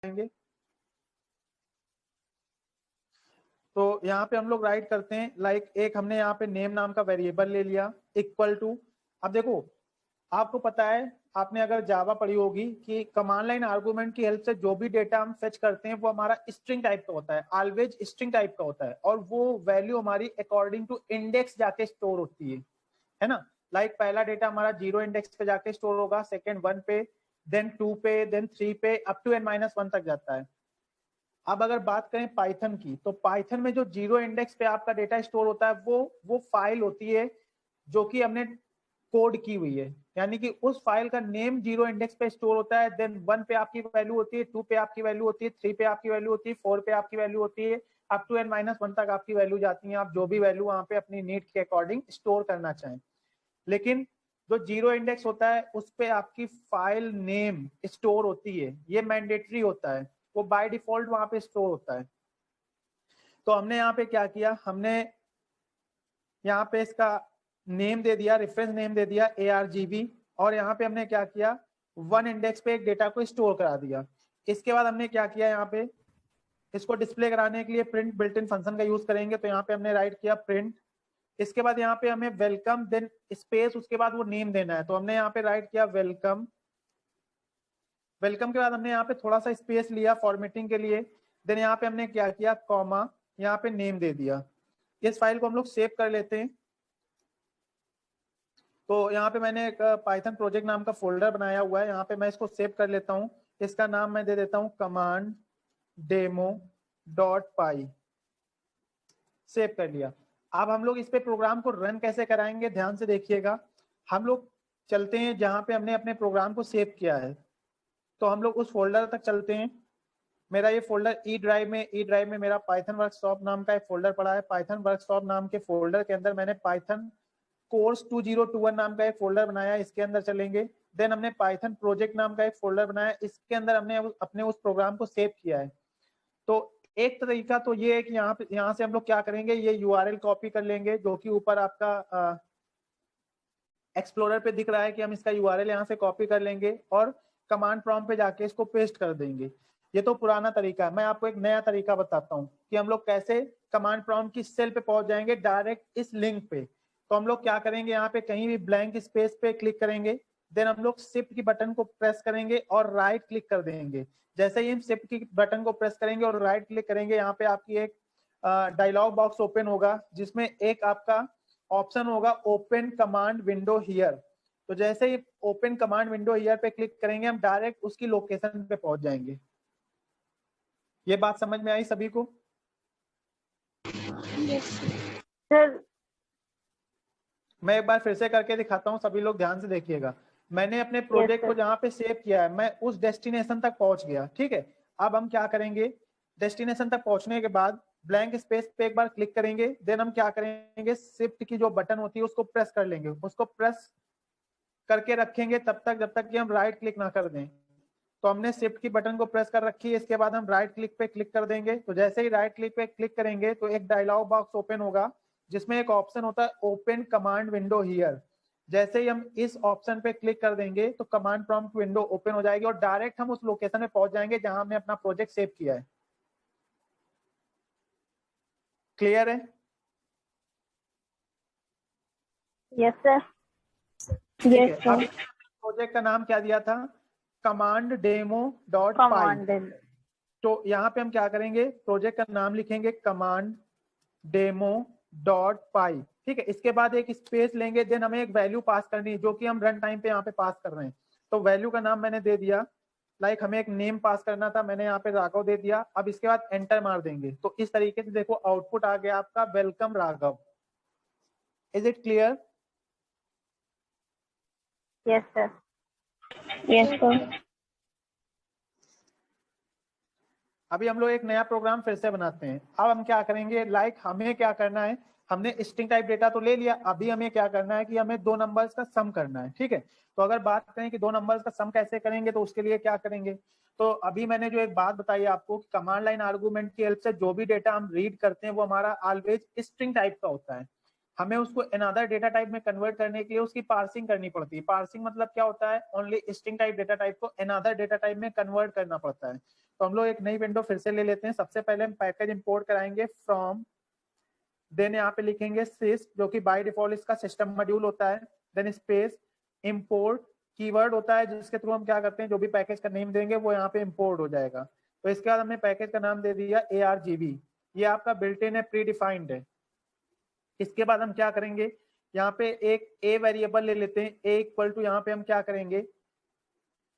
जाएंगे। तो यहाँ पे हम लोग राइट करते हैं लाइक एक हमने यहाँ पे नेम नाम का वेरिएबल ले लिया इक्वल टू। अब देखो आपको पता है, आपने अगर जावा पढ़ी होगी कि कमांड लाइन आर्गुमेंट की हेल्प से जो भी डेटा हम फेच करते हैं वो हमारा स्ट्रिंग टाइप का होता है, ऑलवेज स्ट्रिंग टाइप का होता है, और वो वैल्यू हमारी अकॉर्डिंग टू इंडेक्स जाके स्टोर होती है ना। लाइक पहला डेटा हमारा 0 इंडेक्स पे जाके स्टोर होगा, सेकंड 1 पे, देन 2 पे, देन 3 पे, अप टू n-1 तक जाता है। अब अगर बात करें पाइथन की, तो पाइथन में जो 0 इंडेक्स पे आपका डेटा स्टोर होता है वो फाइल होती है जो कि हमने कोड की हुई है, यानी कि उस फाइल का नेम 0 इंडेक्स पे स्टोर होता है। देन 1 पे आपकी वैल्यू होती है, 2 पे आपकी वैल्यू होती है, 3 पे आपकी वैल्यू होती है, 4 पे आपकी वैल्यू होती है, अप टू n-1 तक आपकी वैल्यू जाती है। आप जो भी वैल्यू वहां पे अपनी नीड के अकॉर्डिंग स्टोर करना चाहें। लेकिन जो 0 इंडेक्स होता है उस पे आपकी फाइल नेम स्टोर होती है, ये मैंडेटरी होता है, वो बाय डिफॉल्ट वहां पे स्टोर होता है। तो हमने यहाँ पे क्या किया, हमने यहाँ पे इसका नेम दे दिया, रेफरेंस नेम दे दिया ARGB, और यहाँ पे हमने क्या किया 1 इंडेक्स पे एक डेटा को स्टोर करा दिया। इसके बाद हमने क्या किया, यहाँ पे इसको डिस्प्ले कराने के लिए प्रिंट बिल्ट इन फंक्शन का यूज करेंगे। तो यहाँ पे हमने राइट किया प्रिंट, इसके बाद यहाँ पे हमें वेलकम, देन स्पेस, उसके बाद वो नेम देना है। तो हमने यहाँ पे राइट किया वेलकम। वेलकम के बाद हमने यहाँ पे थोड़ा सा स्पेस लिया फॉर्मेटिंग के लिए, देन यहाँ पे हमने क्या किया कॉमा, यहाँ पे नेम दे दिया। इस फाइल को हम लोग सेव कर लेते हैं। तो यहाँ पे मैंने एक पाइथन प्रोजेक्ट नाम का फोल्डर बनाया हुआ है, यहाँ पे मैं इसको सेव कर लेता हूँ। इसका नाम मैं दे देता हूँ कमांड डेमो डॉट पाई। सेव कर लिया। अब हम लोग इस पे प्रोग्राम को रन कैसे कराएंगे, ध्यान से देखिएगा। हम लोग चलते हैं जहाँ पे हमने अपने प्रोग्राम को सेव किया है, तो हम लोग उस फोल्डर तक चलते हैं। मेरा ये फोल्डर ई ड्राइव में मेरा पाइथन वर्कशॉप नाम का एक फोल्डर पड़ा है। पाइथन वर्कशॉप नाम के फोल्डर के अंदर मैंने पाइथन कोर्स 2021 नाम का एक फोल्डर बनाया, इसके अंदर चलेंगे। देन हमने पाइथन प्रोजेक्ट नाम का एक फोल्डर बनाया, इसके अंदर हमने अपने उस प्रोग्राम को सेव किया है। तो एक तरीका तो ये है कि यहाँ से हम लोग क्या करेंगे, ये URL कॉपी कर लेंगे जो कि ऊपर आपका एक्सप्लोरर पे दिख रहा है कि हम इसका URL यहाँ से कॉपी कर लेंगे और कमांड प्रॉम्प्ट पे जाके इसको पेस्ट कर देंगे। ये तो पुराना तरीका है। मैं आपको एक नया तरीका बताता हूँ कि हम लोग कैसे कमांड प्रॉम्प्ट की सेल पे पहुंच जाएंगे डायरेक्ट इस लिंक पे। तो हम लोग क्या करेंगे, यहाँ पे कहीं भी ब्लैंक स्पेस पे क्लिक करेंगे, देन हम लोग शिफ्ट की बटन को प्रेस करेंगे और राइट क्लिक कर देंगे। जैसे ही हम शिफ्ट की बटन को प्रेस करेंगे और राइट क्लिक करेंगे, यहाँ पे आपकी एक डायलॉग बॉक्स ओपन होगा जिसमें एक आपका ऑप्शन होगा ओपन कमांड विंडो हियर। तो जैसे ही ओपन कमांड विंडो हियर पे क्लिक करेंगे, हम डायरेक्ट उसकी लोकेशन पे पहुंच जाएंगे। ये बात समझ में आई सभी को? सर मैं एक बार फिर से करके दिखाता हूँ, सभी लोग ध्यान से देखिएगा। मैंने अपने प्रोजेक्ट को जहाँ पे सेव किया है, मैं उस डेस्टिनेशन तक पहुंच गया, ठीक है। अब हम क्या करेंगे, डेस्टिनेशन तक पहुंचने के बाद ब्लैंक स्पेस पे एक बार क्लिक करेंगे, देन हम क्या करेंगे, शिफ्ट की जो बटन होती है उसको प्रेस कर लेंगे, उसको प्रेस करके रखेंगे तब तक जब तक कि हम राइट क्लिक ना कर दें। तो हमने शिफ्ट की बटन को प्रेस कर रखी है, इसके बाद हम राइट क्लिक पे क्लिक कर देंगे। तो जैसे ही राइट क्लिक पे क्लिक करेंगे तो एक डायलॉग बॉक्स ओपन होगा जिसमें एक ऑप्शन होता है ओपन कमांड विंडो हियर। जैसे ही हम इस ऑप्शन पे क्लिक कर देंगे तो कमांड प्रॉम्प्ट विंडो ओपन हो जाएगी और डायरेक्ट हम उस लोकेशन में पहुंच जाएंगे जहां हमने अपना प्रोजेक्ट सेव किया है। क्लियर है? Yes sir. ठीक है। अब प्रोजेक्ट का नाम क्या दिया था, कमांड डेमो डॉट पाई। कमांड तो यहाँ पे हम क्या करेंगे, प्रोजेक्ट का नाम लिखेंगे कमांड डेमो डॉट पाई, ठीक है। इसके बाद एक स्पेस लेंगे, देन हमें एक वैल्यू पास करनी है जो कि हम रन टाइम पे यहाँ पे पास कर रहे हैं। तो वैल्यू का नाम मैंने दे दिया, लाइक हमें एक नेम पास करना था, मैंने यहाँ पे राघव दे दिया। अब इसके बाद एंटर मार देंगे तो इस तरीके से देखो आउटपुट आ गया आपका welcome Raghav. Is it clear? Yes sir. Yes sir. अभी हम लोग एक नया प्रोग्राम फिर से बनाते हैं। अब हम क्या करेंगे, लाइक हमें क्या करना है, हमने स्ट्रिंग टाइप डेटा तो ले लिया, अभी हमें क्या करना है कि हमें दो नंबर्स का सम करना है, ठीक है। तो अगर बात करें कि दो नंबर्स का सम कैसे करेंगे, तो उसके लिए क्या करेंगे, तो अभी मैंने जो एक बात बताई आपको, कमांड लाइन आर्गूमेंट की हेल्प से जो भी डेटा हम रीड करते हैं वो हमारा ऑलवेज स्ट्रिंग टाइप का होता है। हमें उसको अनदर डेटा टाइप में कन्वर्ट करने के लिए उसकी पार्सिंग करनी पड़ती है। पार्सिंग मतलब क्या होता है, only string type data type को अनदर डेटा टाइप में कन्वर्ट करना पड़ता है। तो हम लोग एक नई विंडो फिर से ले लेते हैं। सबसे पहले हम पैकेज इंपोर्ट कराएंगे फ्रॉम, देन यहाँ पे लिखेंगे सिस, जो कि बाय डिफॉल्ट इसका सिस्टम मॉड्यूल होता है, देन स्पेस इंपोर्ट कीवर्ड होता है जिसके थ्रू हम क्या करते हैं, जो भी पैकेज का नेम देंगे वो यहाँ पे इंपोर्ट हो जाएगा। तो इसके बाद हमने पैकेज का नाम दे दिया ARGB, ये आपका बिल्ट इन है, प्री डिफाइंड है। इसके बाद हम क्या करेंगे, यहाँ पे एक ए वेरिएबल ले लेते हैं, ए इक्वल टू, यहाँ पे हम क्या करेंगे,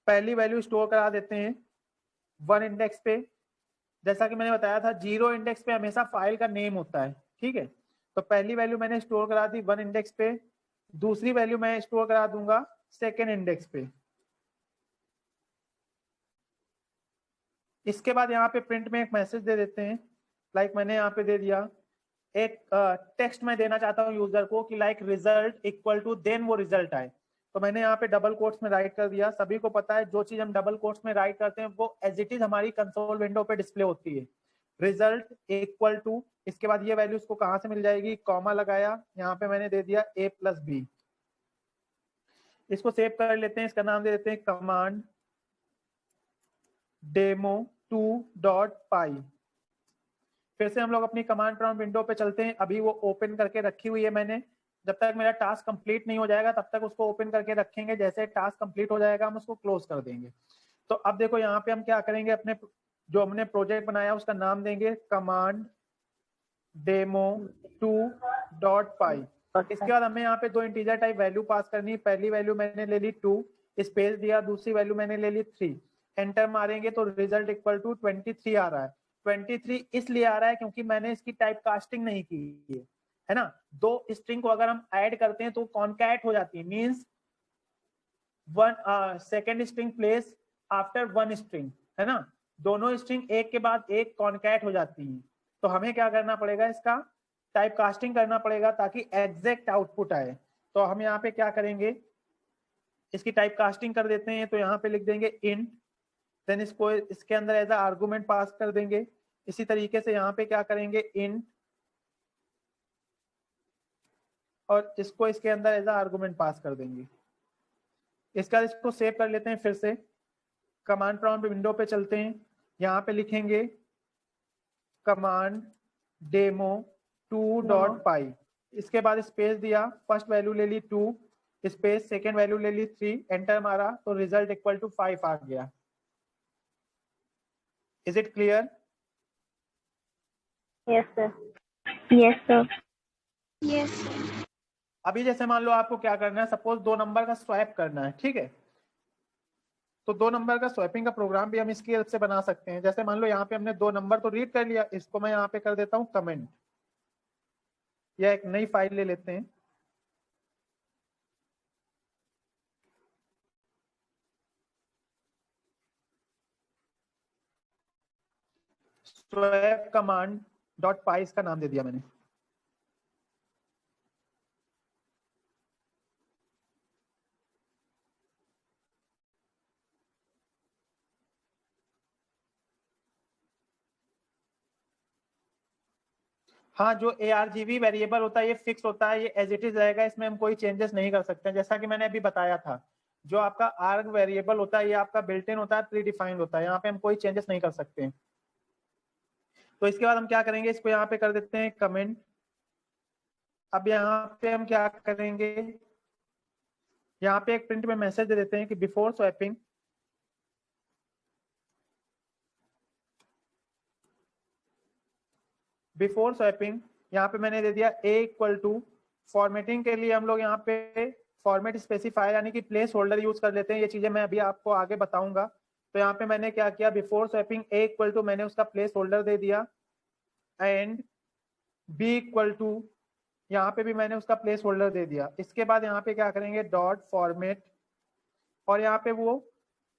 पहली वैल्यू स्टोर करा देते हैं 1 इंडेक्स पे। जैसा कि मैंने बताया था 0 इंडेक्स पे हमेशा फाइल का नेम होता है, ठीक है। तो पहली वैल्यू मैंने स्टोर करा दी 1 इंडेक्स पे, दूसरी वैल्यू मैं स्टोर करा दूंगा 2nd इंडेक्स पे। इसके बाद यहाँ पे प्रिंट में एक मैसेज दे देते हैं, लाइक मैंने यहाँ पे दे दिया एक टेक्स्ट मैं देना चाहता हूँ यूजर को कि like result equal to, then वो रिजल्ट आए। तो मैंने यहाँ पे डबल कोट्स में राइट कर दिया। सभी को पता है जो चीज हम डबल कोट्स में राइट करते हैं वो एज इट इज हमारी कंसोल विंडो पे डिस्प्ले होती है, रिजल्ट इक्वल टू। इसके बाद ये वैल्यू उसको कहाँ से मिल जाएगी, कॉमा लगाया, यहाँ पे मैंने दे दिया A+B। इसको सेव कर लेते हैं, इसका नाम दे देते हैं कमांड demo2.py। फिर से हम लोग अपनी कमांड प्रॉम्प्ट विंडो पे चलते हैं। अभी वो ओपन करके रखी हुई है मैंने, जब तक मेरा टास्क कंप्लीट नहीं हो जाएगा तब तक उसको ओपन करके रखेंगे। जैसे टास्क कंप्लीट हो जाएगा हम उसको क्लोज कर देंगे। तो अब देखो यहाँ पे हम क्या करेंगे, अपने जो हमने प्रोजेक्ट बनाया उसका नाम देंगे कमांड demo2.py। इसके बाद हमें यहाँ पे दो इंटीजर टाइप वैल्यू पास करनी है। पहली वैल्यू मैंने ले ली 2, स्पेस दिया, दूसरी वैल्यू मैंने ले ली 3, एंटर मारेंगे तो रिजल्ट इक्वल टू 23 आ रहा है। 23 इसलिए आ रहा है क्योंकि मैंने इसकी टाइप कास्टिंग नहीं की है ना। दो स्ट्रिंग को अगर हम ऐड करते हैं तो कॉन्कैट हो जाती है, means second string place after one string, है ना। दोनों स्ट्रिंग एक के बाद एक कॉन्कैट हो जाती है। तो हमें क्या करना पड़ेगा, इसका टाइप कास्टिंग करना पड़ेगा ताकि एग्जैक्ट आउटपुट आए। तो हम यहाँ पे क्या करेंगे, इसकी टाइप कास्टिंग कर देते हैं। तो यहाँ पे लिख देंगे इंट, देन इसको इसके अंदर एज अ आर्गुमेंट पास कर देंगे। इसी तरीके से यहाँ पे क्या करेंगे, इंट, और इसको इसके अंदर एज अ आर्गुमेंट पास कर देंगे। इसका इसको सेव कर लेते हैं। फिर से कमांड प्रॉम्प्ट विंडो पे चलते हैं, यहाँ पे लिखेंगे कमांड demo2.py। इसके बाद स्पेस दिया, फर्स्ट वैल्यू ले ली 2, स्पेस सेकेंड वैल्यू ले ली 3, एंटर मारा तो रिजल्ट इक्वल टू 5 आ गया। Is it clear? Yes, sir. Yes, sir. Yes, sir. अभी जैसे मान लो आपको क्या करना है, सपोज 2 नंबर का स्वैप करना है, ठीक है। तो 2 नंबर का स्वैपिंग का प्रोग्राम भी हम इसकी हेल्प से बना सकते हैं। जैसे मान लो यहाँ पे हमने 2 नंबर तो रीड कर लिया, इसको मैं यहाँ पे कर देता हूँ कमेंट, या एक नई फाइल ले लेते हैं। स्वैप कमांड डॉट पाई इसका नाम दे दिया मैंने। हाँ, जो ARGB वेरिएबल होता है ये फिक्स होता है, ये एज इट इज रहेगा, इसमें हम कोई चेंजेस नहीं कर सकते। जैसा कि मैंने अभी बताया था, जो आपका आर्ग वेरिएबल होता है ये आपका बिल्ट इन होता है, प्री डिफाइंड होता है, यहाँ पे हम कोई चेंजेस नहीं कर सकते। तो इसके बाद हम क्या करेंगे, इसको यहाँ पे कर देते हैं कमेंट। अब यहाँ पे हम क्या करेंगे, यहाँ पे एक प्रिंट में मैसेज दे देते हैं कि बिफोर स्वैपिंग यहाँ पे मैंने दे दिया A इक्वल टू, फॉर्मेटिंग के लिए हम लोग यहाँ पे फॉर्मेट स्पेसिफायर यानी कि प्लेस होल्डर यूज कर लेते हैं। ये चीजें मैं अभी आपको आगे बताऊंगा। तो यहाँ पे मैंने क्या किया, before swapping A equal to मैंने उसका प्लेस होल्डर दे दिया, एंड B इक्वल टू यहाँ पे भी मैंने उसका प्लेस होल्डर दे दिया। इसके बाद यहाँ पे क्या करेंगे, डॉट फॉर्मेट, और यहाँ पे वो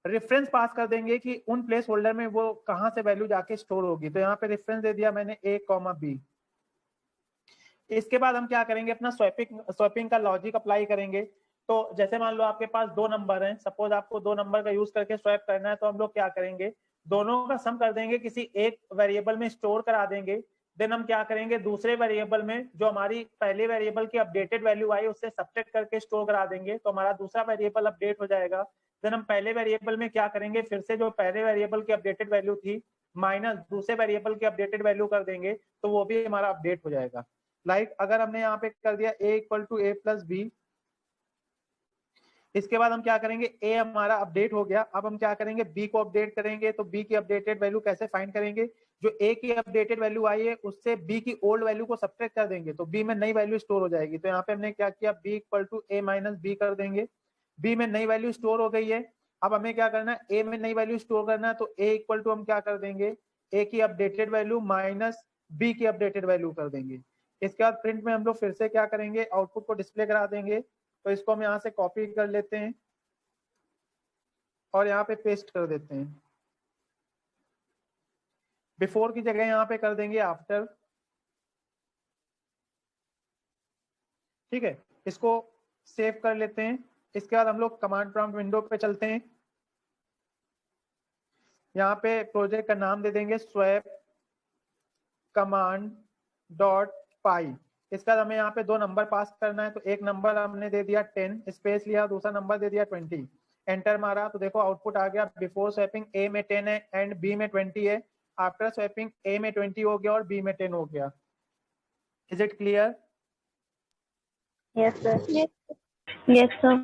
रेफरेंस पास कर देंगे कि उन प्लेस होल्डर में वो कहाँ से वैल्यू जाके स्टोर होगी। तो यहाँ पे रेफरेंस दे दिया मैंने A, B। इसके बाद हम क्या करेंगे, अपना स्वैपिंग का लॉजिक अप्लाई करेंगे। तो जैसे मान लो आपके पास 2 नंबर हैं, सपोज आपको 2 नंबर का यूज करके स्वैप करना है, तो हम लोग क्या करेंगे, दोनों का सम कर देंगे, किसी एक वेरिएबल में स्टोर करा देंगे। देन हम क्या करेंगे, दूसरे वेरिएबल में जो हमारी पहले वेरिएबल की अपडेटेड वैल्यू आई उससे सब्ट्रैक्ट करके स्टोर करा देंगे, तो हमारा दूसरा वेरिएबल अपडेट हो जाएगा। देन हम पहले वेरिएबल में क्या करेंगे, फिर से जो पहले वेरिएबल की अपडेटेड वैल्यू थी माइनस दूसरे वेरिएबल की अपडेटेड वैल्यू कर देंगे, तो वो भी हमारा अपडेट हो जाएगा। लाइक अगर हमने यहाँ पे कर दिया a equal to a plus B, इसके बाद हम क्या करेंगे, a हमारा अपडेट हो गया, अब हम क्या करेंगे, b को अपडेट करेंगे। तो b की अपडेटेड वैल्यू कैसे फाइंड करेंगे, जो a की अपडेटेड वैल्यू आई है उससे b की ओल्ड वैल्यू को सब्ट्रैक्ट कर देंगे, तो b में नई वैल्यू स्टोर हो जाएगी। तो यहाँ पे हमने क्या किया, b equal to a minus B कर देंगे, b में नई वैल्यू स्टोर हो गई है। अब हमें क्या करना है, a में नई वैल्यू स्टोर करना है, तो a इक्वल टू हम क्या कर देंगे, a की अपडेटेड वैल्यू माइनस b की अपडेटेड वैल्यू कर देंगे। इसके बाद प्रिंट में हम लोग फिर से क्या करेंगे, आउटपुट को डिस्प्ले करा देंगे। तो इसको हम यहाँ से कॉपी कर लेते हैं और यहाँ पे पेस्ट कर देते हैं। बिफोर की जगह यहाँ पे कर देंगे आफ्टर। ठीक है, इसको सेव कर लेते हैं। इसके बाद हम लोग कमांड प्रॉम्प्ट विंडो पे चलते हैं। यहाँ पे प्रोजेक्ट का नाम दे देंगे स्वैप कमांड डॉट पाई। इसका हमें यहाँ पे 2 नंबर पास करना है, तो एक नंबर हमने दे दिया 10 स्पेस लिया, दूसरा नंबर दे दिया 20, एंटर मारा तो देखो आउटपुट आ गया। बिफोर स्वैपिंग ए में 10 है एंड बी में 20 है, आफ्टर स्वैपिंग ए में 20 हो गया और बी में 10 हो गया। Is it clear? Yes, sir. Yes. Yes, sir.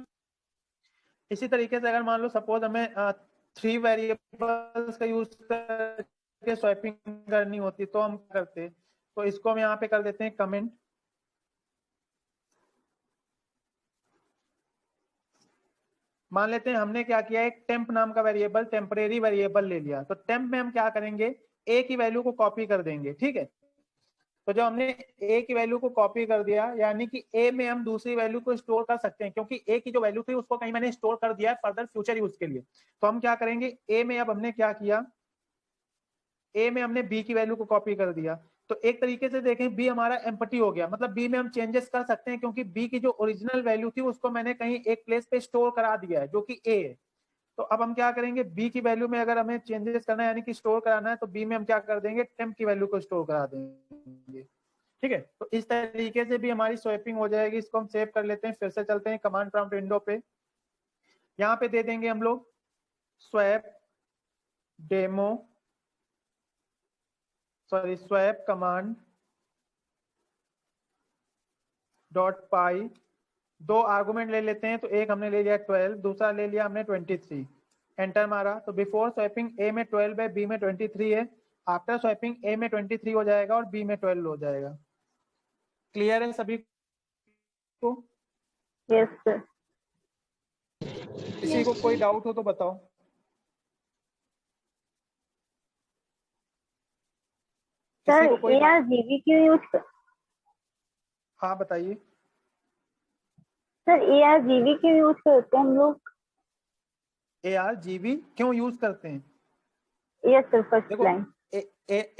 इसी तरीके से अगर मान लो सपोज हमें 3 वेरिएबल्स का यूज करके स्वैपिंग करनी होती तो हम करते, तो इसको हम यहाँ पे कर देते हैं कमेंट। मान लेते हैं हमने क्या किया, एक टेम्प नाम का वेरिएबल, टेम्परेरी वेरिएबल ले लिया, तो टेम्प में हम क्या करेंगे, ए की वैल्यू को कॉपी कर देंगे। ठीक है, तो जब हमने ए की वैल्यू को कॉपी कर दिया, यानी कि ए में हम दूसरी वैल्यू को स्टोर कर सकते हैं, क्योंकि ए की जो वैल्यू थी उसको कहीं मैंने स्टोर कर दिया है फर्दर फ्यूचर यूज के लिए। तो हम क्या करेंगे, ए में अब हमने क्या किया, ए में हमने बी की वैल्यू को कॉपी कर दिया। तो एक तरीके से देखें बी हमारा एम्प्टी हो गया, मतलब बी में हम चेंजेस कर सकते हैं, क्योंकि बी की जो ओरिजिनल वैल्यू थी उसको मैंने कहीं एक प्लेस पे स्टोर करा दिया है जो कि ए है। तो अब हम क्या करेंगे, बी की वैल्यू में अगर हमें चेंजेस करना है यानी कि स्टोर कराना है, तो बी में हम क्या कर देंगे, टेम्प की वैल्यू को स्टोर करा देंगे। ठीक है, तो इस तरीके से भी हमारी स्वैपिंग हो जाएगी। इसको हम सेव कर लेते हैं, फिर से चलते हैं कमांड प्रॉम्प्ट विंडो पे। यहाँ पे दे देंगे हम लोग swap demo, sorry swap command dot pi. 2 argument ले लेते हैं, तो एक हमने ले लिया 12, दूसरा ले लिया हमने 23, एंटर मारा। तो बिफोर स्वैपिंग ए में 12 है, बी में 23 है, आफ्टर स्वैपिंग ए में 23 हो जाएगा और बी में 12 हो जाएगा। क्लियर है सभी को? Yes, sir. किसी को कोई डाउट हो तो बताओ। Sir, किसी को कोई ARGB क्यों यूज कर हाँ बताइए। सर ARGB क्यों यूज करते हैं हम लोग? ARGB क्यों यूज करते हैं? यस सर, फर्स्ट देखो लाइन।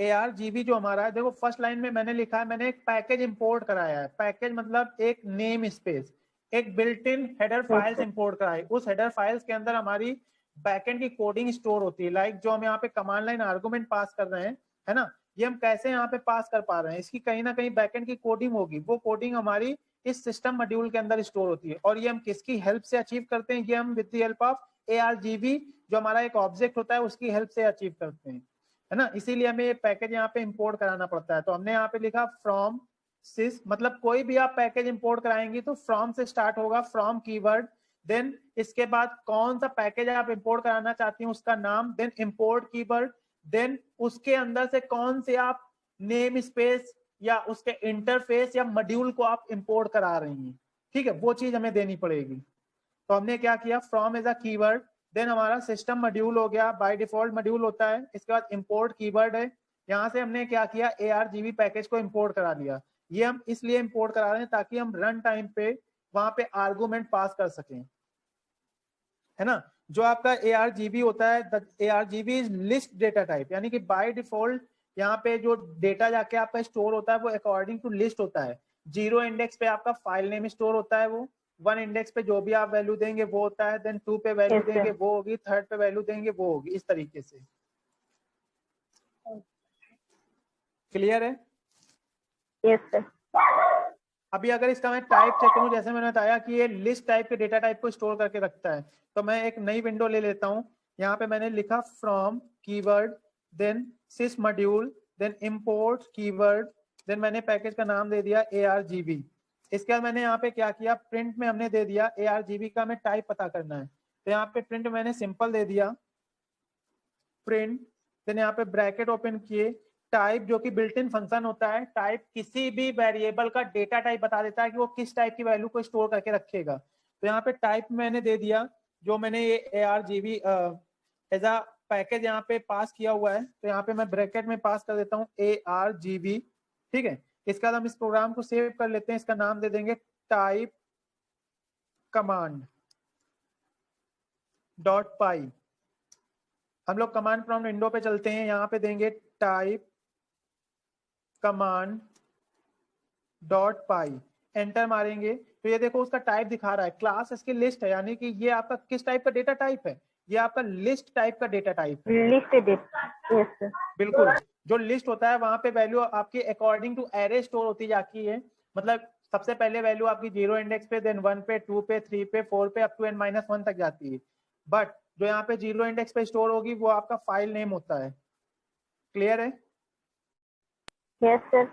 ARGB जो हमारा है, देखो फर्स्ट लाइन में मैंने लिखा है, मैंने एक पैकेज इंपोर्ट कराया है। पैकेज मतलब एक नेम स्पेस, एक built in header files import कराई। उस हेडर फाइल्स के अंदर हमारी बैकएंड की कोडिंग स्टोर होती है। लाइक जो हम यहाँ पे कमांड लाइन आर्गुमेंट पास कर रहे हैं, है ना, ये हम कैसे यहाँ पे पास कर पा रहे हैं, इसकी कहीं ना कहीं बैकएंड की कोडिंग होगी। वो कोडिंग हमारी इस सिस्टम मॉड्यूल के अंदर स्टोर होती है, और ये हम किसकी हेल्प से अचीव करते हैं, ये हम with the help of ARGB जो हमारा एक ऑब्जेक्ट होता है उसकी हेल्प से अचीव करते हैं, है ना। इसीलिए हमें ये पैकेज यहाँ पे इंपोर्ट कराना पड़ता है। तो हमने यहाँ पे लिखा फ्रॉम सिस, मतलब कोई भी आप पैकेज इंपोर्ट कराएंगे तो फ्रॉम से स्टार्ट होगा, फ्रॉम कीवर्ड, देन इसके बाद कौन सा पैकेज आप इंपोर्ट कराना चाहती हैं उसका नाम, देन इंपोर्ट कीवर्ड, देन उसके अंदर से कौन से आप नेम स्पेस या उसके इंटरफेस या मॉड्यूल को आप इंपोर्ट करा रही हैं। ठीक है, वो चीज हमें देनी पड़ेगी। तो हमने क्या किया, from as a keyword, then हमारा सिस्टम मॉड्यूल हो गया, बाय डिफॉल्ट मॉड्यूल होता है। इसके बाद इंपोर्ट कीवर्ड है, यहाँ से हमने क्या किया, ARGB पैकेज को इंपोर्ट करा लिया। ये हम इसलिए इंपोर्ट करा रहे हैं ताकि हम रन टाइम पे वहां पे आर्गुमेंट पास कर सकें, है ना। जो आपका ARGB होता है, ARGB is list data type, यानी कि बाय डिफॉल्ट यहाँ पे जो डेटा जाके आपका स्टोर होता है वो अकॉर्डिंग टू लिस्ट होता है। 0 इंडेक्स पे आपका फाइल नेम स्टोर होता है, वो 1 इंडेक्स पे जो भी आप वैल्यू देंगे वो होता है, देन 2 पे वैल्यू देंगे वो होगी, 3rd पे वैल्यू देंगे वो होगी, इस तरीके से। क्लियर है? Yes sir. अभी अगर इसका मैं टाइप चेक करूं, जैसे मैंने बताया कि ये लिस्ट टाइप के डेटा टाइप को स्टोर करके रखता है, तो मैं एक नई विंडो ले लेता हूं। यहाँ पे मैंने लिखा from keyword, then sys module, then import keyword, then मैंने पैकेज का नाम दे दिया ARGB। इसके बाद मैंने यहाँ पे क्या किया, प्रिंट में हमने दे दिया ARGB का हमें टाइप पता करना है, तो यहाँ पे प्रिंट मैंने सिंपल दे दिया प्रिंट, देन यहाँ पे ब्रैकेट ओपन किए, टाइप जो कि बिल्ट इन फंक्शन होता है, टाइप किसी भी वेरिएबल का डेटा टाइप बता देता है कि वो किस टाइप की वैल्यू को स्टोर करके रखेगा। तो यहाँ पे टाइप मैंने दे दिया, जो मैंने ये ARGB एज अ पैकेज यहाँ पे पास किया हुआ है, तो यहाँ पे मैं ब्रैकेट में पास कर देता हूँ ARGB। ठीक है, इसके बाद हम इस प्रोग्राम को सेव कर लेते हैं, इसका नाम दे देंगे टाइप कमांड डॉट पाई। हम लोग कमांड प्रॉम्प्ट विंडो पे चलते हैं, यहाँ पे देंगे टाइप कमांड डॉट पाई, एंटर मारेंगे तो ये देखो उसका टाइप दिखा रहा है, क्लास इसकी लिस्ट है, यानी कि ये आपका किस टाइप का डेटा टाइप है, ये आपका लिस्ट टाइप का डेटा टाइप है। List data, yes sir. बिल्कुल, जो लिस्ट होता है वहां पे वैल्यू आपकी अकॉर्डिंग टू एरे स्टोर होती जाती है, मतलब सबसे पहले वैल्यू आपकी 0 इंडेक्स पे, देन 1 पे, 2 पे, 3 पे, 4 पे, अप टू n-1 तक जाती है। बट जो यहाँ पे 0 इंडेक्स पे स्टोर होगी वो आपका फाइल नेम होता है। क्लियर है? Yes sir.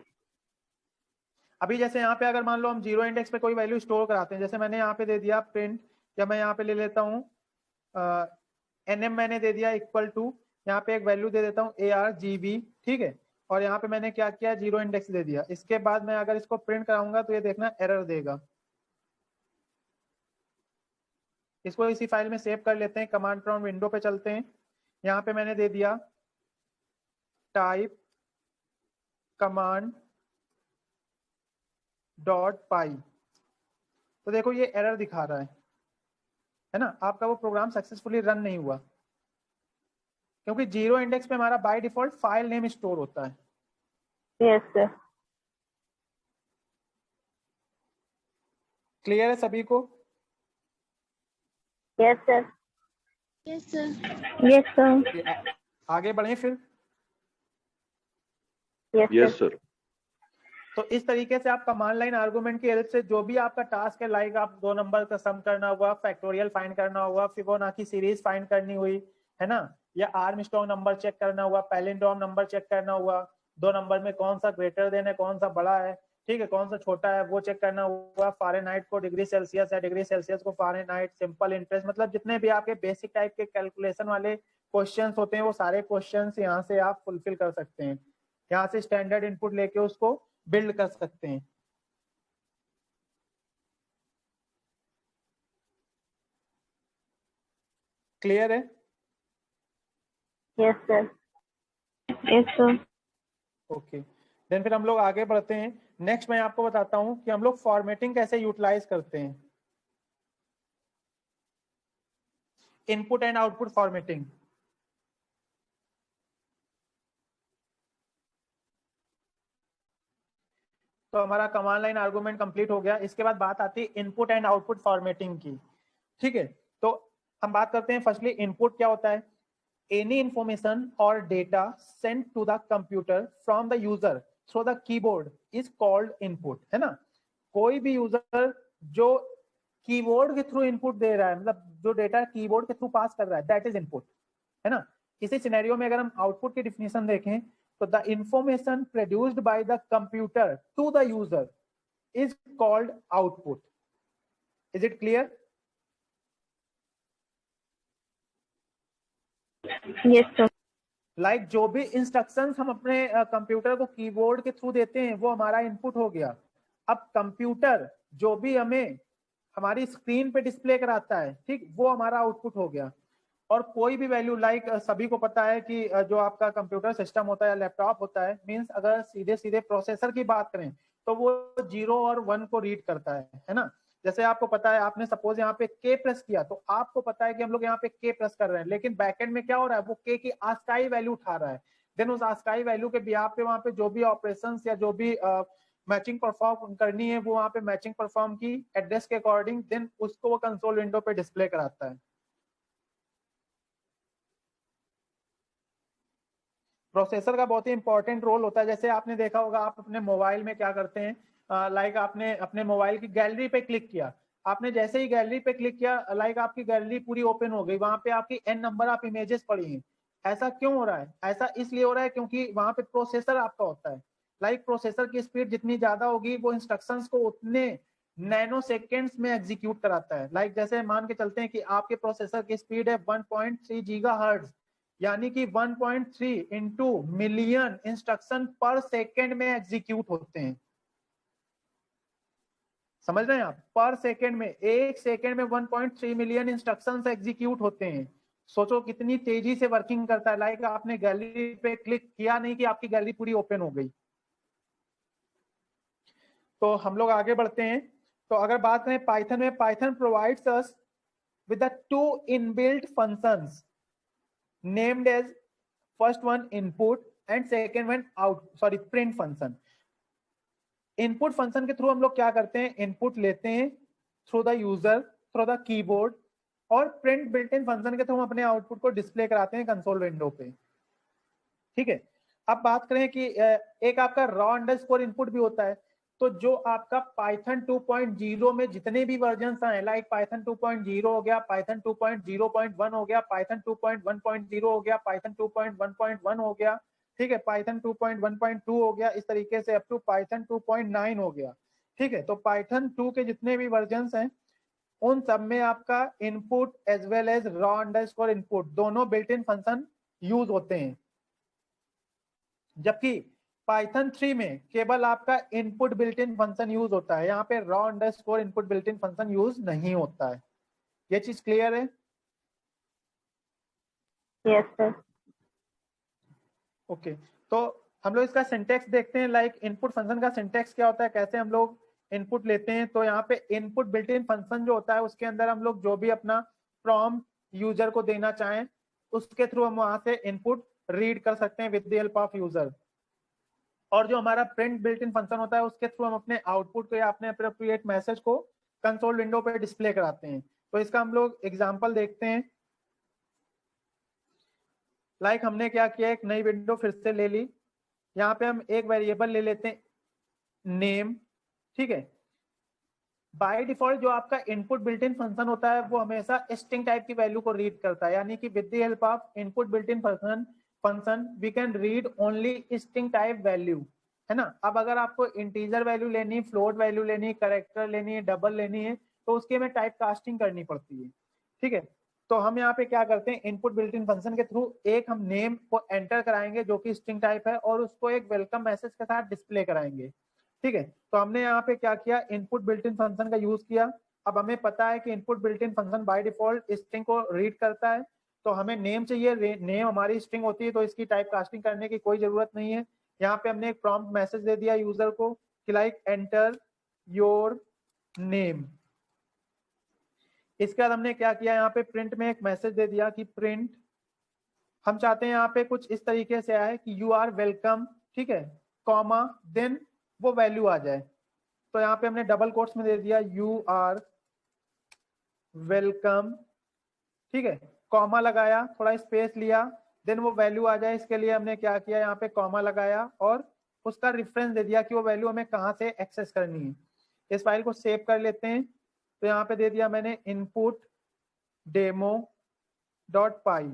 अभी जैसे यहाँ पे अगर मान लो हम 0 इंडेक्स पे कोई वैल्यू स्टोर कराते हैं, जैसे मैंने यहाँ पे दे दिया प्रिंट, या मैं यहाँ पे ले लेता हूँ NM, मैंने दे दिया इक्वल टू, यहाँ पे एक वैल्यू दे देता हूँ ARGB। ठीक है, और यहाँ पे मैंने क्या किया, 0 इंडेक्स दे दिया। इसके बाद मैं अगर इसको प्रिंट कराऊंगा तो ये देखना एरर देगा। इसको इसी फाइल में सेव कर लेते हैं, कमांड प्रॉम्प्ट विंडो पे चलते हैं, यहाँ पे मैंने दे दिया टाइप कमांड डॉट पाई। तो देखो ये एरर दिखा रहा है ना, आपका वो प्रोग्राम सक्सेसफुली रन नहीं हुआ, क्योंकि 0 इंडेक्स पे हमारा by default file name store होता है। Yes sir. क्लियर है सभी को? Yes sir. Yes, sir. Yes sir. आगे बढ़े फिर। Yes sir. तो इस तरीके से आप कमांड लाइन आर्गुमेंट की हेल्प से जो भी आपका टास्क है, लाइक आप 2 नंबर का सम करना हुआ, फैक्टोरियल फाइंड करना हुआ, फिबोनाची सीरीज फाइंड करनी हुई है ना, या आर्मस्ट्रांग नंबर चेक करना हुआ, पैलिंड्रोम नंबर चेक करना हुआ, 2 नंबर में कौन सा ग्रेटर देन है, कौन सा बड़ा है, ठीक है, कौन सा छोटा है, वो चेक करना हुआ, फारेनहाइट को डिग्री सेल्सियस है, डिग्री सेल्सियस को फारेनहाइट, सिंपल इंटरेस्ट, मतलब जितने भी आपके बेसिक टाइप के कैलकुलेशन वाले क्वेश्चंस होते हैं वो सारे क्वेश्चंस यहाँ से आप फुलफिल कर सकते हैं। यहाँ से स्टैंडर्ड इनपुट लेके उसको बिल्ड कर सकते हैं। क्लियर है? Yes sir. Yes sir. Okay, then फिर हम लोग आगे बढ़ते हैं। नेक्स्ट मैं आपको बताता हूं कि हम लोग फॉर्मेटिंग कैसे यूटिलाइज करते हैं, इनपुट एंड आउटपुट फॉर्मेटिंग। तो हमारा कमांड लाइन आर्गुमेंट कंप्लीट हो गया, इसके बाद बात आती है इनपुट एंड आउटपुट फॉर्मेटिंग की। ठीक है, तो हम बात करते हैं फर्स्टली इनपुट क्या होता है। एनी इंफॉर्मेशन और data sent to the computer from the user through the keyboard is called input, है ना। कोई भी यूजर जो कीबोर्ड के थ्रू इनपुट दे रहा है, मतलब जो डेटा कीबोर्ड के थ्रू पास कर रहा है, दैट इज इनपुट, है ना। इसी सिनेरियो में अगर हम आउटपुट की डिफिनेशन देखें तो the information produced by the computer to the user is called output. Is it clear? Yes sir. Like जो भी इंस्ट्रक्शंस हम अपने कंप्यूटर को कीबोर्ड के थ्रू देते हैं वो हमारा इनपुट हो गया। अब कंप्यूटर जो भी हमें हमारी स्क्रीन पे डिस्प्ले कराता है, ठीक, वो हमारा आउटपुट हो गया। और कोई भी वैल्यू लाइक सभी को पता है कि जो आपका कंप्यूटर सिस्टम होता है या लैपटॉप होता है, मींस अगर सीधे सीधे प्रोसेसर की बात करें तो वो 0 और 1 को रीड करता है ना। जैसे आपको पता है, आपने सपोज यहाँ पे के प्रेस किया तो आपको पता है कि हम लोग यहाँ पे के प्रेस कर रहे हैं, लेकिन बैकएंड में क्या हो रहा है, वो के की आस्काई वैल्यू उठा रहा है। देन उस आस्काई वैल्यू के बिहाफ पे वहां पे जो भी ऑपरेशंस या जो भी मैचिंग परफॉर्म करनी है वो वहां पे मैचिंग परफॉर्म की एड्रेस के अकॉर्डिंग, देन उसको वो कंसोल विंडो पे डिस्प्ले कराता है। प्रोसेसर का बहुत ही इंपॉर्टेंट रोल होता है। जैसे आपने देखा होगा, आप अपने मोबाइल में क्या करते हैं, लाइक आपने अपने मोबाइल की गैलरी पे क्लिक किया, आपने जैसे ही गैलरी पे क्लिक किया, लाइक आपकी गैलरी पूरी ओपन हो गई, वहां पे आपकी n नंबर ऑफ इमेजेस पड़ी हैं। ऐसा क्यों हो रहा है? ऐसा इसलिए हो रहा है क्योंकि वहां पे प्रोसेसर आपका होता है। लाइक प्रोसेसर की स्पीड जितनी ज्यादा होगी, वो इंस्ट्रक्शंस को उतने नैनो सेकेंड्स में एग्जीक्यूट कराता है। लाइक जैसे मान के चलते हैं कि आपके प्रोसेसर की स्पीड है 1.3 गीगाहर्ट्ज, यानी कि 1.3 इंटू मिलियन इंस्ट्रक्शन पर सेकेंड में एग्जीक्यूट होते हैं। समझ रहे हैं आप? पर सेकेंड में, एक सेकेंड में 1.3 मिलियन इंस्ट्रक्शंस एग्जीक्यूट होते हैं। सोचो कितनी तेजी से वर्किंग करता है। लाइक आपने गैलरी पे क्लिक किया नहीं कि आपकी गैलरी पूरी ओपन हो गई। तो हम लोग आगे बढ़ते हैं। तो अगर बात करें पाइथन में, Python provides us with the two inbuilt functions named as first one input and second one print function. Input function के थ्रू हम लोग क्या करते हैं, इनपुट लेते हैं through the user, through the keyboard, और प्रिंट बिल्ट इन फंक्शन के थ्रू हम अपने आउटपुट को डिस्प्ले कराते हैं कंसोल विंडो पे। ठीक है। अब बात करें कि एक आपका रॉ अंडरस्कोर इनपुट भी होता है। तो जो आपका पाइथन 2.0 में जितने भी वर्जन आए, लाइक पाइथन 2.0 हो गया, पाइथन 2.0.1 हो गया, पाइथन 2.1.0 हो गया, पाइथन 2.1.1 हो गया, ठीक है, पाइथन 2.1.2 हो गया, इस तरीके से अप टू पाइथन 2.9 हो गया। ठीक है। तो पाइथन 2 के जितने भी वर्जन हैं, उन सब में आपका input as well as raw underscore input दोनों बिल्ट इन फंक्शन यूज होते हैं। जबकि पाइथन 3 में केवल आपका input built in function use होता है, यहाँ पे raw underscore input built in function use नहीं होता है। ये चीज क्लियर है? Yes sir. ओके। तो हम लोग इसका सिंटेक्स देखते हैं। लाइक इनपुट फंक्शन का सिंटेक्स क्या होता है, कैसे हम लोग इनपुट लेते हैं। तो यहाँ पे इनपुट बिल्ट इन फंक्शन जो होता है, उसके अंदर हम लोग जो भी अपना प्रॉम्प्ट यूजर को देना चाहें, उसके थ्रू हम वहां से इनपुट रीड कर सकते हैं with the help of user. और जो हमारा प्रिंट बिल्ट इन फंक्शन होता है, उसके थ्रू हम अपने आउटपुट को या अपने अप्रोप्रिएट मैसेज को कंसोल विंडो पे डिस्प्ले कराते हैं। तो इसका हम लोग एग्जांपल देखते हैं। लाइक हमने क्या किया, एक नई विंडो फिर से ले ली। यहाँ पे हम एक वेरिएबल ले लेते हैं नेम। ठीक है। बाय डिफॉल्ट जो आपका इनपुट बिल्ट इन फंक्शन होता है, वो हमेशा स्ट्रिंग टाइप की वैल्यू को रीड करता है, यानी कि with the help of input built in function we can read only string type value, है ना। अब अगर आपको इंटीजर वैल्यू लेनी, फ्लोट वैल्यू लेनी, कैरेक्टर लेनी है, डबल लेनी है, तो उसके में टाइप कास्टिंग करनी पड़ती है। ठीक है। तो हम यहाँ पे क्या करते हैं, इनपुट बिल्ट इन फंक्शन के थ्रू एक हम नेम को एंटर कराएंगे जो कि स्ट्रिंग टाइप है, और उसको एक वेलकम मैसेज के साथ डिस्प्ले कराएंगे। ठीक है। तो हमने यहाँ पे क्या किया, इनपुट बिल्ट इन फंक्शन का यूज किया। अब हमें पता है कि input built in function by default string को रीड करता है। तो हमें नेम चाहिए, नेम हमारी स्ट्रिंग होती है, तो इसकी टाइप कास्टिंग करने की कोई जरूरत नहीं है। यहाँ पे हमने एक प्रॉम्प्ट मैसेज दे दिया यूजर को कि लाइक एंटर योर नेम। इसके बाद हमने क्या किया, यहाँ पे प्रिंट में एक मैसेज दे दिया कि प्रिंट, हम चाहते हैं यहाँ पे कुछ इस तरीके से आए कि यू आर वेलकम, ठीक है, कॉमा, देन वो वैल्यू आ जाए। तो यहाँ पे हमने डबल कोट्स में दे दिया यू आर वेलकम, ठीक है, कॉमा लगाया, थोड़ा स्पेस लिया, देन वो वैल्यू आ जाए। इसके लिए हमने क्या किया, यहाँ पे कॉमा लगाया और उसका रेफरेंस दे दिया कि वो वैल्यू हमें कहाँ से एक्सेस करनी है। इस फाइल को सेव कर लेते हैं। तो यहाँ पे दे दिया मैंने इनपुट डेमो डॉट पाई।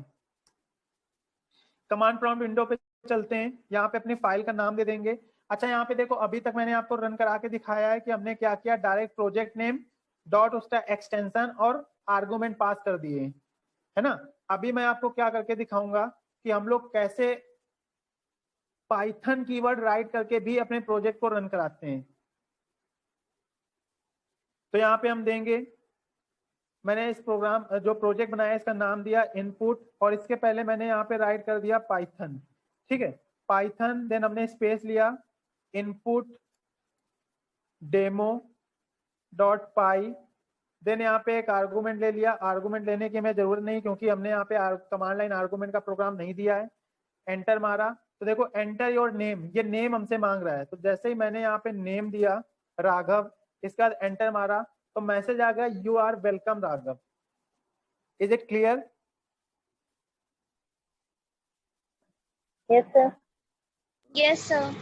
कमांड प्रॉम्प्ट विंडो पे चलते हैं, यहाँ पे अपनी फाइल का नाम दे देंगे। अच्छा, यहाँ पे देखो, अभी तक मैंने आपको रन करा के दिखाया है कि हमने क्या किया, डायरेक्ट प्रोजेक्ट नेम डॉट उसका एक्सटेंशन और आर्गुमेंट पास कर दिए, है ना। अभी मैं आपको क्या करके दिखाऊंगा कि हम लोग कैसे पाइथन कीवर्ड राइट करके भी अपने प्रोजेक्ट को रन कराते हैं। तो यहाँ पे हम देंगे, मैंने इस प्रोग्राम जो प्रोजेक्ट बनाया इसका नाम दिया इनपुट, और इसके पहले मैंने यहाँ पे राइट कर दिया पाइथन। ठीक है, पाइथन, देन हमने स्पेस लिया, इनपुट डेमो डॉट पाई, देन यहाँ पे एक आर्गुमेंट ले लिया। आर्गुमेंट लेने की हमें जरूरत नहीं क्योंकि हमने यहाँ पे कमांड लाइन आर्गुमेंट का प्रोग्राम नहीं दिया है। एंटर मारा, तो देखो एंटर योर नेम, ये नेम हमसे मांग रहा है। तो जैसे ही मैंने यहाँ पे नेम दिया राघव, इसके बाद एंटर मारा, तो मैसेज आ गया you are welcome Raghav. Is it clear? Yes sir. Yes, sir.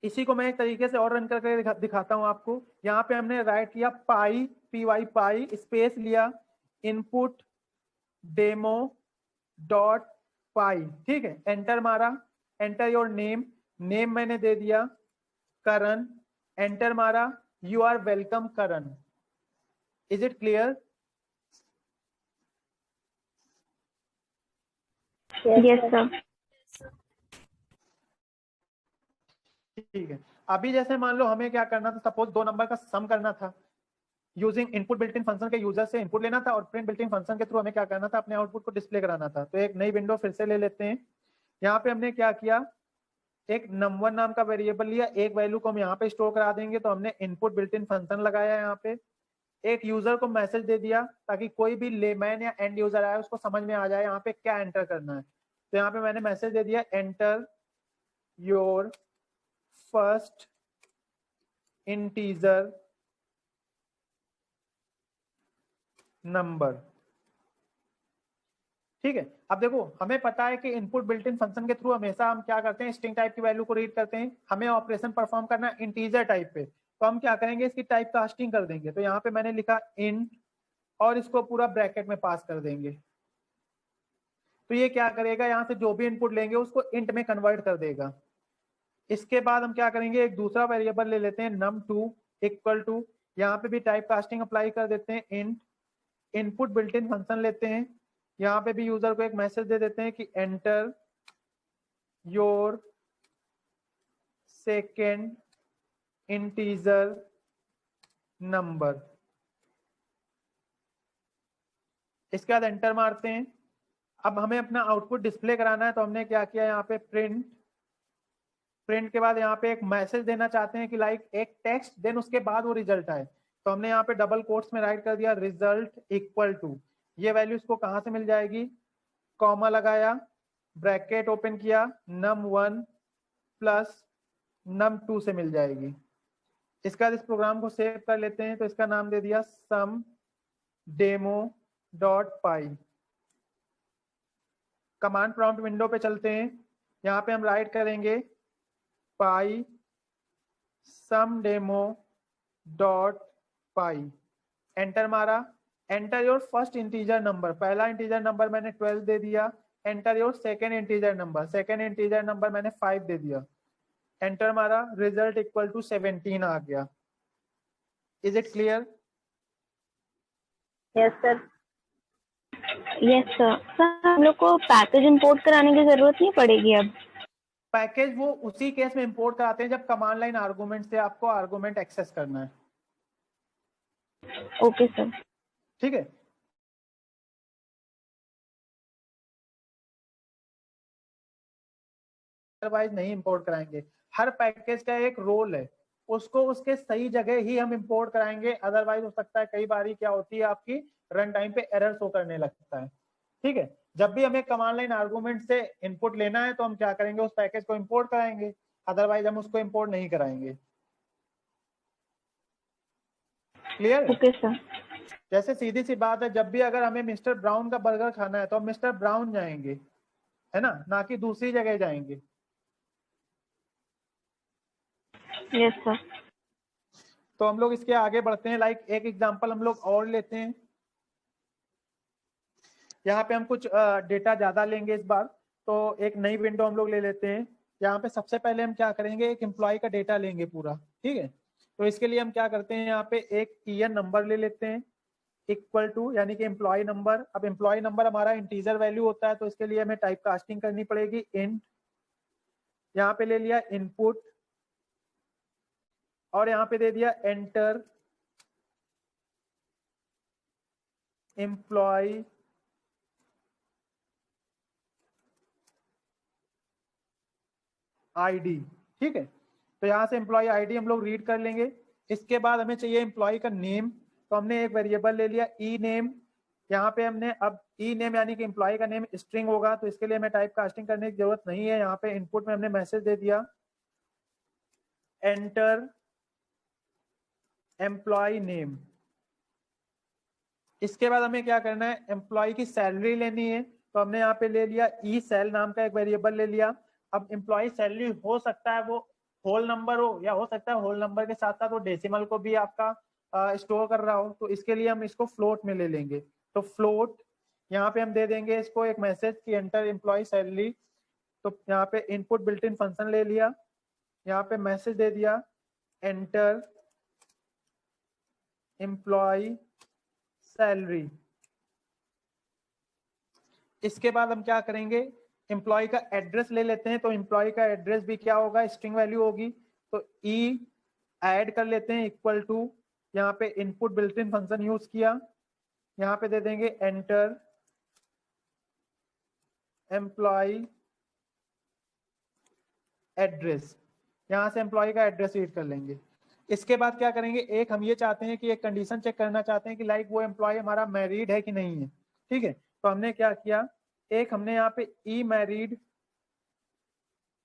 इसी को मैं एक तरीके से और रन करके दिखाता हूं आपको। यहाँ पे हमने राइट किया पाई, PY पाई, स्पेस लिया, इनपुट डेमो डॉट पाई, ठीक है, एंटर मारा, एंटर योर नेम, नेम मैंने दे दिया करण, एंटर मारा, you are welcome Karan. Is it clear? Yes sir. ठीक है, अभी जैसे मान लो हमें क्या करना था, सपोज 2 नंबर का सम करना था, using input built in function के यूजर से इनपुट लेना था और प्रिंट बिल्ट इन फंक्शन के थ्रू हमें क्या करना था, अपने आउटपुट को डिस्प्ले कराना था। तो एक नई विंडो फिर से ले लेते हैं। यहाँ पे हमने क्या किया, एक num1 नाम का वेरिएबल लिया, एक वैल्यू को हम यहाँ पे स्टोर करा देंगे, तो हमने इनपुट बिल्ट इन फंक्शन लगाया यहाँ पे, एक यूजर को मैसेज दे दिया ताकि कोई भी लेमैन या एंड यूजर आए उसको समझ में आ जाए यहाँ पे क्या एंटर करना है। तो यहाँ पे मैंने मैसेज दे दिया enter your first integer number, ठीक है। अब देखो हमें पता है कि इनपुट बिल्ट इन फंक्शन के थ्रू हमेशा हम क्या करते हैं, स्ट्रिंग टाइप की वैल्यू को रीड करते हैं, हमें ऑपरेशन परफॉर्म करना है इंटीजर टाइप पे, तो हम क्या करेंगे, इसकी टाइप कास्टिंग कर देंगे। तो यहाँ पे मैंने लिखा इंट और इसको पूरा ब्रैकेट में पास कर देंगे। तो ये क्या करेगा, यहाँ से जो भी इनपुट लेंगे उसको इंट में कन्वर्ट कर देगा। इसके बाद हम क्या करेंगे, एक दूसरा वेरिएबल ले लेते हैं num2 इक्वल टू, यहाँ पे भी टाइप कास्टिंग अप्लाई कर देते हैं, int input built in function लेते हैं, यहाँ पे भी यूजर को एक मैसेज दे देते हैं कि enter your second integer number. इसके बाद एंटर मारते हैं। अब हमें अपना आउटपुट डिस्प्ले कराना है, तो हमने क्या किया, यहाँ पे प्रिंट के बाद यहाँ पे एक मैसेज देना चाहते हैं कि लाइक एक टेक्स्ट, देन उसके बाद वो रिजल्ट आए, तो हमने यहाँ पे डबल कोट्स में राइट कर दिया रिजल्ट इक्वल टू, ये वैल्यू इसको कहाँ से मिल जाएगी, कॉमा लगाया, ब्रैकेट ओपन किया, num1 प्लस num2 से मिल जाएगी। इसके बाद इस प्रोग्राम को सेव कर लेते हैं, तो इसका नाम दे दिया सम डेमो डॉट पाई। कमांड प्रॉम्प्ट विंडो पे चलते हैं, यहाँ पे हम राइट करेंगे पाई सम डेमो डॉट पाई, एंटर मारा, enter your first integer number, पहला इंटीजर नंबर मैंने 12 दे दिया, enter your second integer number, second integer number मैंने 5 दे दिया, एंटर मारा, रिजल्ट इक्वल टू 17 आ गया। Is it clear? Yes sir. Yes sir. Sir हम लोग को पैकेज इंपोर्ट कराने की जरूरत नहीं पड़ेगी अब? पैकेज वो उसी केस में इंपोर्ट कराते हैं जब कमांड लाइन आर्गुमेंट से आपको आर्गुमेंट एक्सेस करना है। Okay sir. ठीक है, अदरवाइज नहीं इंपोर्ट कराएंगे। हर पैकेज का एक रोल है, उसको उसके सही जगह ही हम इंपोर्ट कराएंगे, अदरवाइज हो सकता है कई बारी क्या होती है आपकी रन टाइम पे एरर शो करने लगता है। ठीक है, जब भी हमें कमांड लाइन आर्गुमेंट से इनपुट लेना है तो हम क्या करेंगे, उस पैकेज को इंपोर्ट कराएंगे, अदरवाइज हम उसको इंपोर्ट नहीं कराएंगे। क्लियर? Okay sir. जैसे सीधी सी बात है, जब भी अगर हमें मिस्टर ब्राउन का बर्गर खाना है तो हम मिस्टर ब्राउन जाएंगे, है ना कि दूसरी जगह जाएंगे। Yes sir. तो हम लोग इसके आगे बढ़ते हैं, लाइक एक एग्जांपल हम लोग और लेते हैं। यहाँ पे हम कुछ डेटा ज्यादा लेंगे इस बार, तो एक नई विंडो हम लोग ले लेते हैं। यहाँ पे सबसे पहले हम क्या करेंगे, एक एम्प्लॉय का डेटा लेंगे पूरा, ठीक है। तो इसके लिए हम क्या करते हैं, यहाँ पे एक ईयर नंबर ले लेते हैं इक्वल टू, यानी कि एम्प्लॉय नंबर। अब एम्प्लॉय नंबर हमारा इंटीजर वैल्यू होता है, तो इसके लिए हमें टाइप कास्टिंग करनी पड़ेगी इंट, यहाँ पे ले लिया इनपुट और यहाँ पे दे दिया एंटर एम्प्लॉय आईडी, ठीक है। तो यहाँ से एम्प्लॉय आईडी हम लोग रीड कर लेंगे। इसके बाद हमें चाहिए एम्प्लॉय का नेम, तो हमने एक वेरिएबल ले लिया ई नेम। यहाँ पे हमने अब ई नेम यानी कि एम्प्लॉय का नेम स्ट्रिंग होगा, तो इसके लिए हमें टाइप कास्टिंग करने की जरूरत नहीं है। यहाँ पे इनपुट में हमने मैसेज दे दिया एंटर एम्प्लॉय नेम। इसके बाद हमें क्या करना है, एम्प्लॉय की सैलरी लेनी है, तो हमने यहाँ पे ले लिया ई सेल नाम का एक वेरिएबल ले लिया। अब एम्प्लॉय सैलरी हो सकता है वो होल नंबर हो, या हो सकता है होल नंबर के साथ साथ वो डेसिमल को भी आपका स्टोर कर रहा हो, तो इसके लिए हम इसको फ्लोट में ले लेंगे। तो फ्लोट यहाँ पे हम दे देंगे इसको एक मैसेज कि एंटर एम्प्लॉय सैलरी। तो यहाँ पे इनपुट बिल्ट इन फंक्शन ले लिया, यहाँ पे मैसेज दे दिया एंटर एम्प्लॉय सैलरी। इसके बाद हम क्या करेंगे, एम्प्लॉय का एड्रेस ले लेते हैं। तो एम्प्लॉय का एड्रेस भी क्या होगा, स्ट्रिंग वैल्यू होगी। तो ई ऐड कर लेते हैं इक्वल टू, यहाँ पे input built in function use किया, यहाँ पे दे देंगे एंटर एम्प्लॉय एड्रेस। यहाँ से एम्प्लॉय का एड्रेस रीड कर लेंगे। इसके बाद क्या करेंगे, एक हम ये चाहते हैं कि एक कंडीशन चेक करना चाहते हैं कि लाइक वो एम्प्लॉय हमारा मैरिड है कि नहीं है। ठीक है, तो हमने क्या किया, एक हमने यहाँ पे ई मैरिड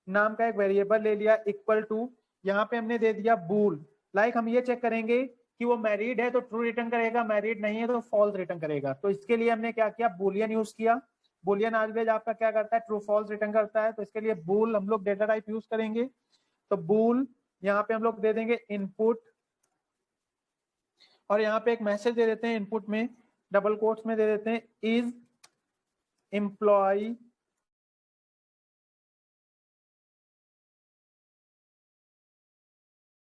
नाम का एक वेरिएबल ले लिया इक्वल टू, यहाँ पे हमने दे दिया बूल। लाइक हम ये चेक करेंगे कि वो मैरिड है तो ट्रू रिटर्न करेगा, मैरिड नहीं है तो फॉल्स रिटर्न करेगा। तो इसके लिए हमने क्या किया, बुलियन यूज किया। बुलियन ऑलवेज आपका क्या करता है, ट्रू फॉल्स रिटर्न करता है। तो इसके लिए बूल हम लोग डेटा टाइप यूज करेंगे। तो बूल यहाँ पे हम लोग दे देंगे इनपुट, और यहाँ पे एक मैसेज दे देते हैं इनपुट में, डबल कोट्स में दे देते हैं इज एम्प्लॉय